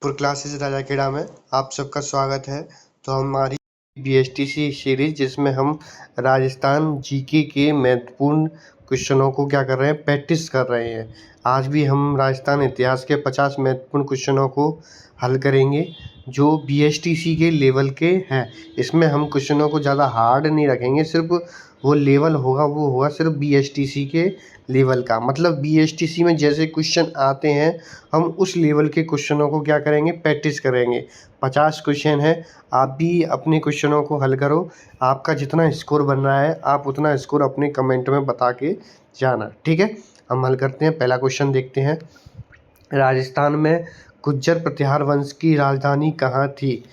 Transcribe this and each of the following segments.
For classes राजा खेड़ा में आप सबका स्वागत है। तो हमारी बीएसटीसी सीरीज जिसमें हम राजस्थान जीके के महत्वपूर्ण क्वेश्चनों को क्या कर रहे हैं, प्रैक्टिस कर रहे हैं। आज भी हम राजस्थान इतिहास के 50 महत्वपूर्ण क्वेश्चनों को हल करेंगे जो बीएसटीसी के लेवल के हैं। इसमें हम क्वेश्चनों को ज़्यादा हार्ड नहीं रखेंगे, सिर्फ वो लेवल होगा वो होगा सिर्फ बीएसटीसी के लेवल का। मतलब बीएसटीसी में जैसे क्वेश्चन आते हैं हम उस लेवल के क्वेश्चनों को क्या करेंगे, प्रैक्टिस करेंगे। 50 क्वेश्चन है, आप भी अपने क्वेश्चनों को हल करो। आपका जितना स्कोर बन रहा है आप उतना स्कोर अपने कमेंट में बता के जाना, ठीक है। हम हल करते हैं। पहला क्वेश्चन देखते हैं। राजस्थान में गुज्जर प्रतिहार वंश की राजधानी कहाँ थी?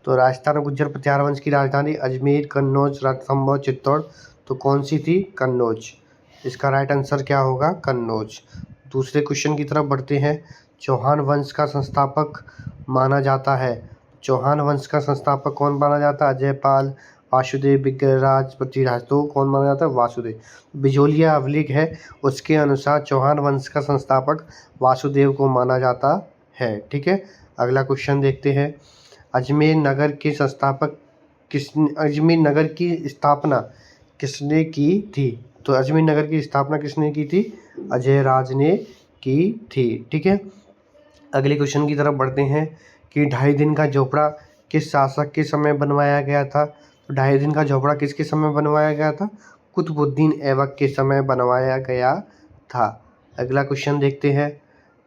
तो राजस्थान में गुज्जर प्रतिहार वंश की राजधानी अजमेर, कन्नौज, रणथंभौर, चित्तौड़। तो कौन सी थी? कन्नौज। इसका राइट आंसर क्या होगा? कन्नौज। दूसरे क्वेश्चन की तरफ बढ़ते हैं। चौहान वंश का संस्थापक माना जाता है। चौहान वंश का संस्थापक कौन माना जाता है? अजयपाल, वासुदेव, विग्रहराज, पृथ्वीराज। तो कौन माना जाता है? वासुदेव। बिजोलिया अभिलेख है उसके अनुसार चौहान वंश का संस्थापक वासुदेव को माना जाता है, ठीक है। अगला क्वेश्चन देखते हैं। अजमेर नगर के संस्थापक अजमेर नगर की स्थापना किसने की थी? तो अजमेर नगर की स्थापना किसने की थी? अजयराज ने की थी, ठीक है। अगले क्वेश्चन की तरफ बढ़ते हैं कि 2.5 दिन का झोपड़ा किस शासक के समय बनवाया गया था? तो 2.5 दिन का झोपड़ा किसके समय बनवाया गया था? कुतुबुद्दीन ऐबक के समय बनवाया गया था। अगला क्वेश्चन देखते हैं।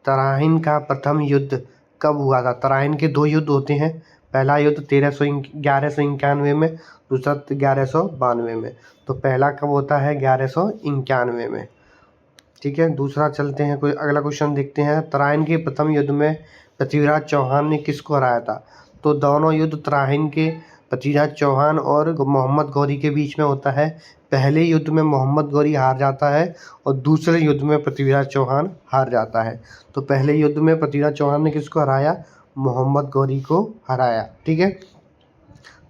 तराइन का प्रथम युद्ध कब हुआ था? तराइन के 2 युद्ध होते हैं। पहला युद्ध 1191 में, दूसरा 1192 में। तो पहला कब होता है? 1191 में, ठीक है। दूसरा चलते हैं, कोई अगला क्वेश्चन देखते हैं। तराइन के प्रथम युद्ध में पृथ्वीराज चौहान ने किसको हराया था? तो दोनों युद्ध तराइन के पृथ्वीराज चौहान और मोहम्मद गौरी के बीच में होता है। पहले युद्ध में मोहम्मद गौरी हार जाता है और दूसरे युद्ध में पृथ्वीराज चौहान हार जाता है। तो पहले युद्ध में पृथ्वीराज चौहान ने किसको हराया? मोहम्मद गौरी को हराया, ठीक है।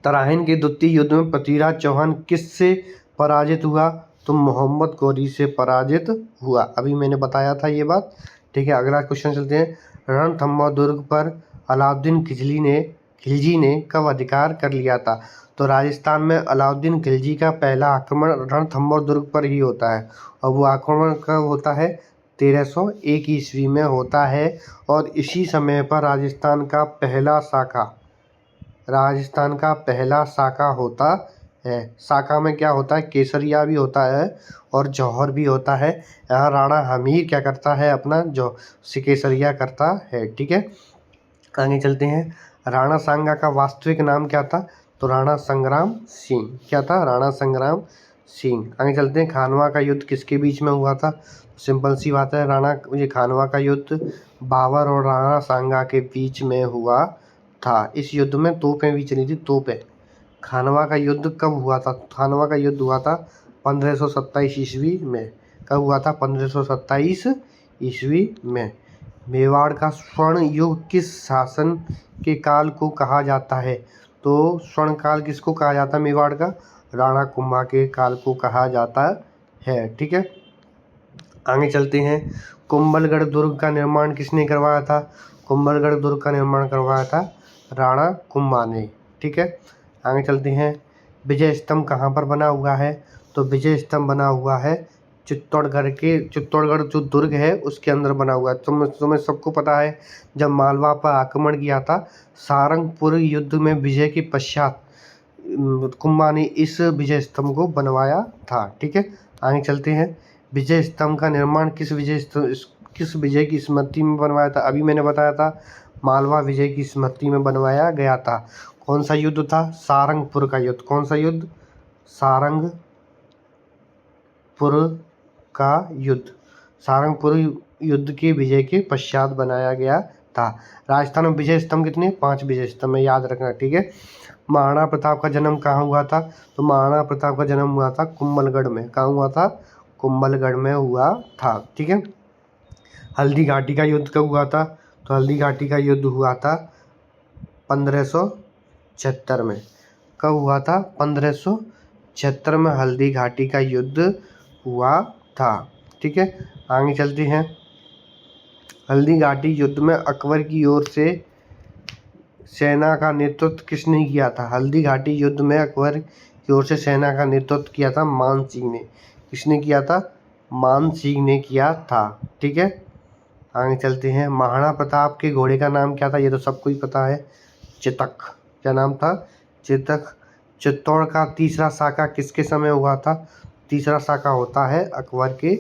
तराइन के द्वितीय युद्ध में पृथ्वीराज चौहान किससे पराजित हुआ? तो मोहम्मद गौरी से पराजित हुआ। अभी मैंने बताया था ये बात, ठीक है। अगला क्वेश्चन चलते हैं। रणथंभौर दुर्ग पर अलाउद्दीन खिलजी ने कब अधिकार कर लिया था? तो राजस्थान में अलाउद्दीन खिलजी का पहला आक्रमण रणथंभौर दुर्ग पर ही होता है और वो आक्रमण कब होता है? 1301 ईस्वी में होता है। और इसी समय पर राजस्थान का पहला शाखा होता है। शाखा में क्या होता है? केसरिया भी होता है और जौहर भी होता है। यहाँ राणा हमीर क्या करता है? अपना जो केसरिया करता है, ठीक है। आगे चलते हैं। राणा सांगा का वास्तविक नाम क्या था? तो राणा संग्राम सिंह। क्या था? राणा संग्राम सिंह। आगे चलते हैं। खानवा का युद्ध किसके बीच में हुआ था? सिंपल सी बात है, खानवा का युद्ध बाबर और राणा सांगा के बीच में हुआ था। इस युद्ध में तोपें भी चली थी, तोपें। खानवा का युद्ध कब हुआ था? खानवा का युद्ध हुआ था 1527 ईस्वी में। कब हुआ था? 1527 ईस्वी में। मेवाड़ का स्वर्ण युग किस शासन के काल को कहा जाता है? तो स्वर्ण काल किसको कहा जाता है? मेवाड़ का राणा कुंभा के काल को कहा जाता है, ठीक है। आगे चलते हैं। कुंभलगढ़ दुर्ग का निर्माण किसने करवाया था? कुंभलगढ़ दुर्ग का निर्माण करवाया था राणा कुंभा ने, ठीक है। आगे चलते हैं। विजय स्तंभ कहाँ पर बना हुआ है? तो विजय स्तंभ बना हुआ है चित्तौड़गढ़ जो दुर्ग है उसके अंदर बना हुआ है। तुम्हें सबको पता है जब मालवा पर आक्रमण किया था सारंगपुर युद्ध में विजय के पश्चात कुंभा ने इस विजय स्तंभ को बनवाया था, ठीक है। आगे चलते हैं। विजय स्तंभ का निर्माण किस विजय की स्मृति में बनवाया था? अभी मैंने बताया था मालवा विजय की स्मृति में बनवाया गया था। कौन सा युद्ध था? सारंगपुर का युद्ध। कौन सा युद्ध? सारंगपुर का युद्ध। सारंगपुर युद्ध के विजय के पश्चात बनाया गया था। राजस्थान में विजय स्तंभ कितने? 5 विजय स्तंभ में, याद रखना, ठीक है। महाराणा प्रताप का जन्म कहाँ हुआ था? तो महाराणा प्रताप का जन्म हुआ था कुंभलगढ़ में। कहाँ हुआ था? कुंभलगढ़ में हुआ था, ठीक है। हल्दी घाटी का युद्ध कब हुआ था? तो हल्दी घाटी का युद्ध हुआ था 1576 में। कब हुआ था? 1576 में हल्दी घाटी का युद्ध हुआ था, ठीक है। आगे चलते हैं। हल्दी घाटी युद्ध में अकबर की ओर से सेना का नेतृत्व किसने किया था? हल्दी घाटी युद्ध में अकबर की ओर से सेना का नेतृत्व किया था मान सिंह ने। किसने किया था? मान सिंह ने किया था। ठीक है, आगे चलते हैं। महाराणा प्रताप के घोड़े का नाम क्या था? ये तो सबको ही पता है, चेतक। क्या नाम था? चेतक। चित्तौड़ का तीसरा साका किसके समय हुआ था? तीसरा साका होता है अकबर के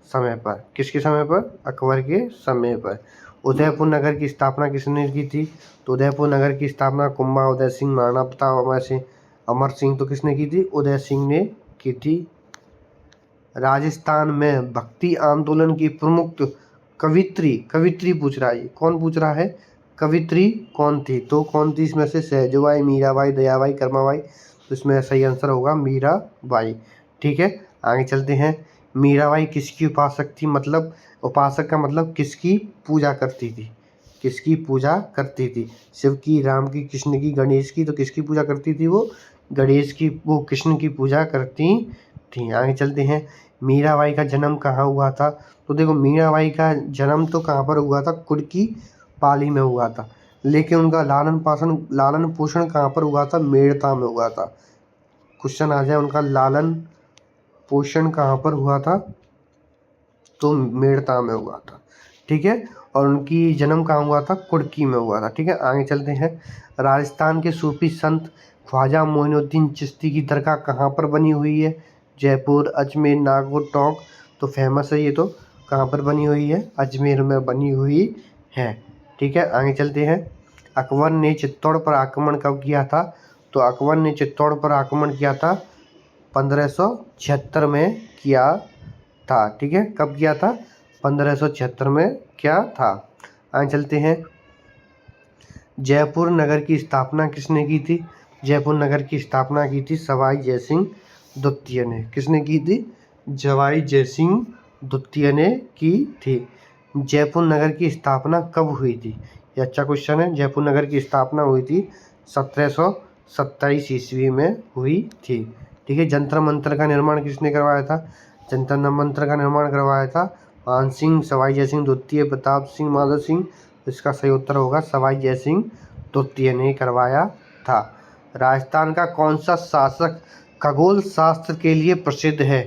समय पर। किसके समय पर? अकबर के समय पर। उदयपुर नगर की स्थापना किसने की थी? तो उदयपुर नगर की स्थापना कुंभा उदय सिंह, महाराणा प्रताप, अमर सिंह, तो किसने की थी? उदय सिंह ने की थी। राजस्थान में भक्ति आंदोलन की प्रमुख कवित्री पूछ रहा है। कौन पूछ रहा है? कवित्री कौन थी? तो कौन थी इसमें से? सहजबाई, मीराबाई, दयाबाई, कर्माबाई। तो इसमें सही आंसर होगा मीराबाई। ठीक है, आगे चलते हैं। मीराबाई किसकी उपासक थी? मतलब उपासक का मतलब किसकी पूजा करती थी? किसकी पूजा करती थी? शिव की, राम की, कृष्ण की, गणेश की। तो किसकी पूजा करती थी वो? गणेश की, वो कृष्ण की पूजा करती थी। आगे चलते हैं। मीराबाई का जन्म कहाँ हुआ था? तो देखो, मीराबाई का जन्म तो कहाँ पर हुआ था? कुर्की पाली में हुआ था, लेकिन उनका लालन पोषण कहाँ पर हुआ था? मेड़ता में हुआ था। क्वेश्चन आ जाए, उनका लालन पोषण कहाँ पर हुआ था? तो मेड़ता में हुआ था। ठीक है, और उनकी जन्म कहाँ हुआ था? कुर्की में हुआ था। ठीक है, आगे चलते हैं। राजस्थान के सूफी संत ख्वाजा मोइनुद्दीन चिश्ती की दरगाह कहाँ पर बनी हुई है? जयपुर, अजमेर, नागौर, टोंक। तो फेमस है ये तो। कहाँ पर बनी हुई है? अजमेर में बनी हुई है। ठीक है, आगे चलते हैं। अकबर ने चित्तौड़ पर आक्रमण कब किया था? तो अकबर ने चित्तौड़ पर आक्रमण किया था 1576 में किया था। ठीक है, कब किया था? 1576 में क्या था। आगे चलते हैं। जयपुर नगर की स्थापना किसने की थी? जयपुर नगर की स्थापना की थी सवाई जयसिंह द्वितीय ने। किसने की थी? सवाई जयसिंह द्वितीय ने की थी। जयपुर नगर की स्थापना कब हुई थी? ये अच्छा क्वेश्चन है। जयपुर नगर की स्थापना हुई थी 1727 ईस्वी में हुई थी। ठीक है, जंतर मंतर का निर्माण किसने करवाया था? जंतर मंतर का निर्माण करवाया था मान सिंह, सवाई जयसिंह द्वितीय, प्रताप सिंह, माधव सिंह। इसका सही उत्तर होगा सवाई जयसिंह द्वितीय ने करवाया था। राजस्थान का कौन सा शासक खगोल शास्त्र के लिए प्रसिद्ध है?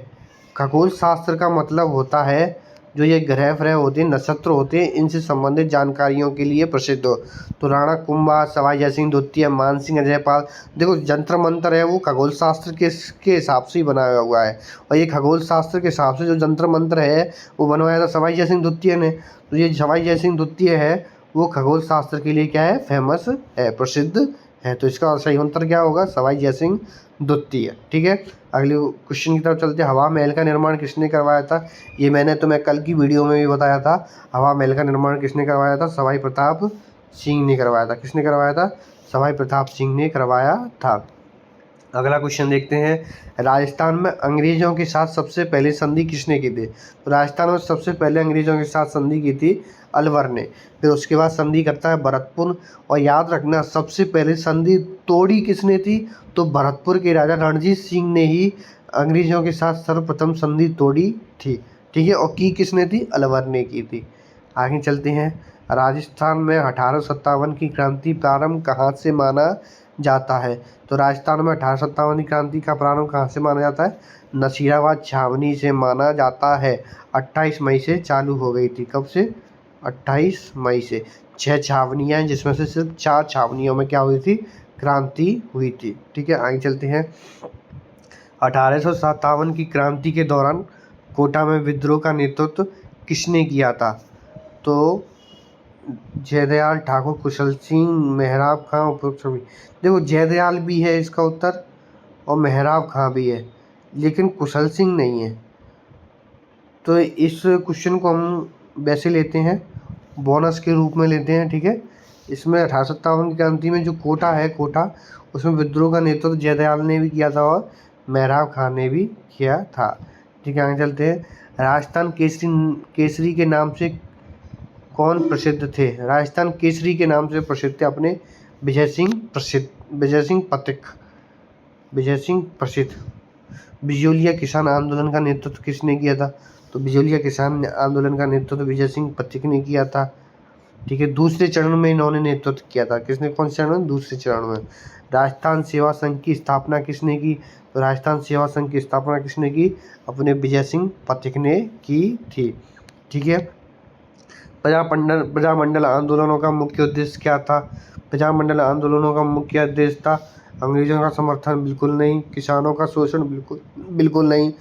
खगोल शास्त्र का मतलब होता है जो ये ग्रह फ्रह होते हैं, नक्षत्र होते हैं, इनसे संबंधित जानकारियों के लिए प्रसिद्ध हो। तो राणा कुंभा, सवाई जयसिंह द्वितीय, मानसिंह, अजयपाल। देखो, जंतर मंतर है वो खगोल शास्त्र के हिसाब से ही बनाया हुआ है, और ये खगोल शास्त्र के हिसाब से जो जंतर मंत्र है वो बनवाया था सवाई जयसिंह द्वितीय ने। तो ये सवाई जयसिंह द्वितीय है वो खगोल शास्त्र के लिए क्या है? फेमस है, प्रसिद्ध है। तो इसका सही उत्तर क्या होगा? सवाई जयसिंह द्वितीय। ठीक है, अगले क्वेश्चन की तरफ चलते हैं। हवा महल का निर्माण किसने करवाया था? ये मैंने तुम्हें कल की वीडियो में भी बताया था। हवा महल का निर्माण किसने करवाया था? सवाई प्रताप सिंह ने करवाया था। किसने करवाया था? सवाई प्रताप सिंह ने करवाया था। अगला क्वेश्चन देखते हैं। राजस्थान में अंग्रेजों के साथ सबसे पहले संधि किसने की थी? तो राजस्थान में सबसे पहले अंग्रेजों के साथ संधि की थी अलवर ने। फिर उसके बाद संधि करता है भरतपुर। और याद रखना, सबसे पहले संधि तोड़ी किसने थी? तो भरतपुर के राजा रणजीत सिंह ने ही अंग्रेजों के साथ सर्वप्रथम संधि तोड़ी थी। ठीक है, और की किसने थी? अलवर ने की थी। आगे चलते हैं। राजस्थान में 1857 की क्रांति प्रारंभ कहाँ से माना जाता है? तो राजस्थान में 1857 की क्रांति का प्रारंभ कहाँ से माना जाता है? नसीराबाद छावनी से माना जाता है। 28 मई से चालू हो गई थी। कब से? 28 मई से। 6 छावनियाँ हैं, जिसमें से सिर्फ 4 छावनियों में क्या हुई थी? क्रांति हुई थी। ठीक है, आगे चलते हैं। 1857 की क्रांति के दौरान कोटा में विद्रोह का नेतृत्व किसने किया था? तो जयदयाल ठाकुर, कुशल सिंह, मेहराब खां, उपरोक्त सभी। देखो, जयदयाल भी है इसका उत्तर और मेहराब खां भी है, लेकिन कुशल सिंह नहीं है। तो इस क्वेश्चन को हम वैसे लेते हैं, बोनस के रूप में लेते हैं। ठीक है, इसमें 1857 की क्रांति में जो कोटा है, कोटा, उसमें विद्रोह का नेतृत्व जयदयाल ने भी किया था और मेहराब खां ने भी किया था। ठीक है, आगे चलते हैं। राजस्थान केसरी के नाम से कौन प्रसिद्ध थे? राजस्थान केसरी के नाम से प्रसिद्ध थे अपने विजय सिंह प्रसिद्ध। बिजोलिया किसान आंदोलन का नेतृत्व किसने किया था? तो बिजोलिया किसान आंदोलन का नेतृत्व विजय सिंह पथिक ने किया था। ठीक है। दूसरे चरण में इन्होंने नेतृत्व किया था। किसने, कौन से चरण में, दूसरे चरण में। राजस्थान सेवा संघ की स्थापना किसने की, तो राजस्थान सेवा संघ की स्थापना किसने की, अपने विजय सिंह पथिक ने की थी। ठीक है। प्रजामंडल आंदोलनों का मुख्य उद्देश्य क्या था, प्रजामंडल आंदोलनों का मुख्य उद्देश्य था अंग्रेजों का समर्थन बिल्कुल नहीं, किसानों का शोषण बिल्कुल नहीं,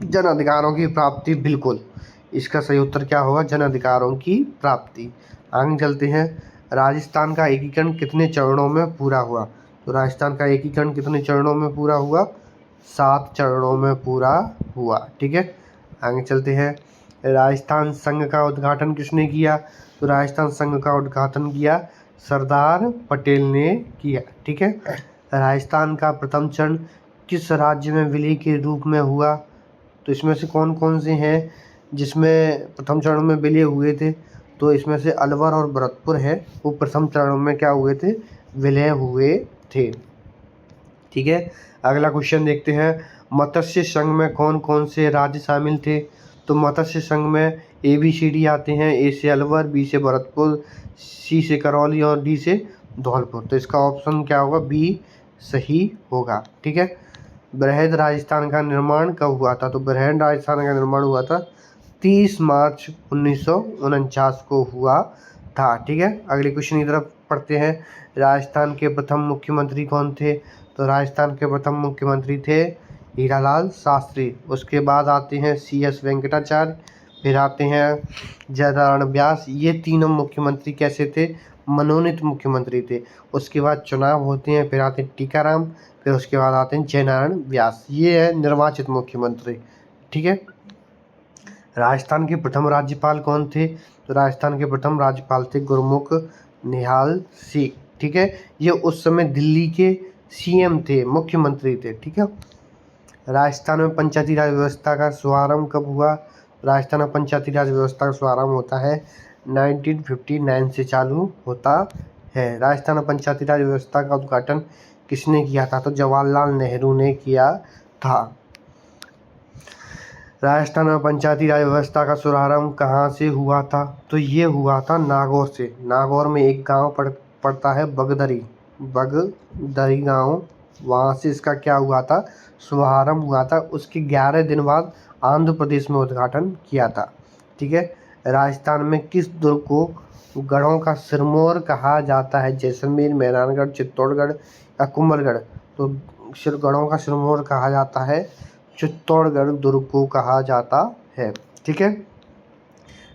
जन अधिकारों की प्राप्ति बिल्कुल। इसका सही उत्तर क्या होगा, जन अधिकारों की प्राप्ति। आगे चलते हैं। राजस्थान का एकीकरण कितने चरणों में पूरा हुआ, तो राजस्थान का एकीकरण कितने चरणों में पूरा हुआ, 7 चरणों में पूरा हुआ। ठीक है। आगे चलते हैं। राजस्थान संघ का उद्घाटन किसने किया, तो राजस्थान संघ का उद्घाटन किया सरदार पटेल ने किया। ठीक है। राजस्थान का प्रथम चरण किस राज्य में विलय के रूप में हुआ, तो इसमें से कौन कौन से हैं जिसमें प्रथम चरण में विलय हुए थे, तो इसमें से अलवर और भरतपुर है, वो प्रथम चरण में क्या हुए थे, विलय हुए थे। ठीक है। अगला क्वेश्चन देखते हैं। मत्स्य संघ में कौन कौन से राज्य शामिल थे, तो मत्स्य संघ में ABCD आते हैं, A से अलवर, B से भरतपुर, C से करौली और D से धौलपुर। तो इसका ऑप्शन क्या होगा, B सही होगा। ठीक है। बृहद राजस्थान का निर्माण कब हुआ था, तो बृहद राजस्थान का निर्माण हुआ था 30 मार्च 1949 को हुआ था। ठीक है। अगले क्वेश्चन की तरफ पढ़ते हैं। राजस्थान के प्रथम मुख्यमंत्री कौन थे, तो राजस्थान के प्रथम मुख्यमंत्री थे हीरालाल शास्त्री। उसके बाद आते हैं CS वेंकटाचार्य, फिर आते हैं जयनारायण व्यास। ये तीनों मुख्यमंत्री कैसे थे, मनोनीत मुख्यमंत्री थे। उसके बाद चुनाव होते हैं, फिर आते हैं टीकाराम, फिर उसके बाद आते हैं जयनारायण व्यास। ये है निर्वाचित मुख्यमंत्री। ठीक है। राजस्थान के प्रथम राज्यपाल कौन थे, तो राजस्थान के प्रथम राज्यपाल थे गुरमुख निहाल सिंह। ठीक है। ये उस समय दिल्ली के CM थे, मुख्यमंत्री थे। ठीक है। राजस्थान में पंचायती राज व्यवस्था का शुभारंभ कब हुआ, राजस्थान में पंचायती राज व्यवस्था का शुभारंभ होता है 1959 से चालू होता है। राजस्थान में पंचायती राज व्यवस्था का उद्घाटन किसने किया था, तो जवाहरलाल नेहरू ने किया था। राजस्थान में पंचायती राज व्यवस्था का शुभारंभ कहाँ से हुआ था, तो ये हुआ था नागौर से। नागौर में एक गांव पड़ता है बगदरी गांव, वहाँ से इसका क्या हुआ था, शुभारंभ हुआ था। उसके 11 दिन बाद आंध्र प्रदेश में उद्घाटन किया था। ठीक है। राजस्थान में किस दुर्ग को गढ़ों का सिरमौर कहा जाता है, जैसलमेर, मेहरानगढ़, चित्तौड़गढ़ या कुंभलगढ़, तो गढ़ों का सिरमौर कहा जाता है चित्तौड़गढ़ दुर्ग को कहा जाता है। ठीक है।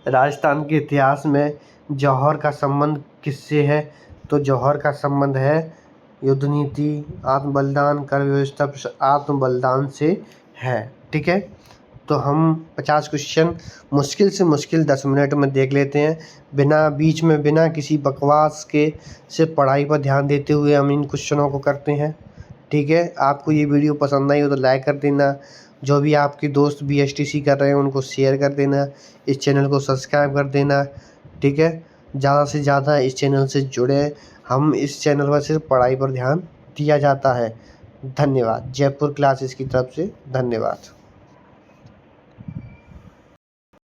राजस्थान के इतिहास में जौहर का संबंध किससे है, तो जौहर का संबंध है युद्ध नीति, आत्म बलिदान, कर व्यवस्था, आत्म बलिदान से है। ठीक है। तो हम 50 क्वेश्चन मुश्किल से मुश्किल 10 मिनट में देख लेते हैं, बिना किसी बकवास के से पढ़ाई पर ध्यान देते हुए हम इन क्वेश्चनों को करते हैं। ठीक है। आपको ये वीडियो पसंद आई हो तो लाइक कर देना, जो भी आपके दोस्त BSTC कर रहे हैं उनको शेयर कर देना, इस चैनल को सब्सक्राइब कर देना। ठीक है। ज़्यादा से ज़्यादा इस चैनल से जुड़े, हम इस चैनल पर सिर्फ पढ़ाई पर ध्यान दिया जाता है। धन्यवाद। जयपुर क्लासेस की तरफ से धन्यवाद।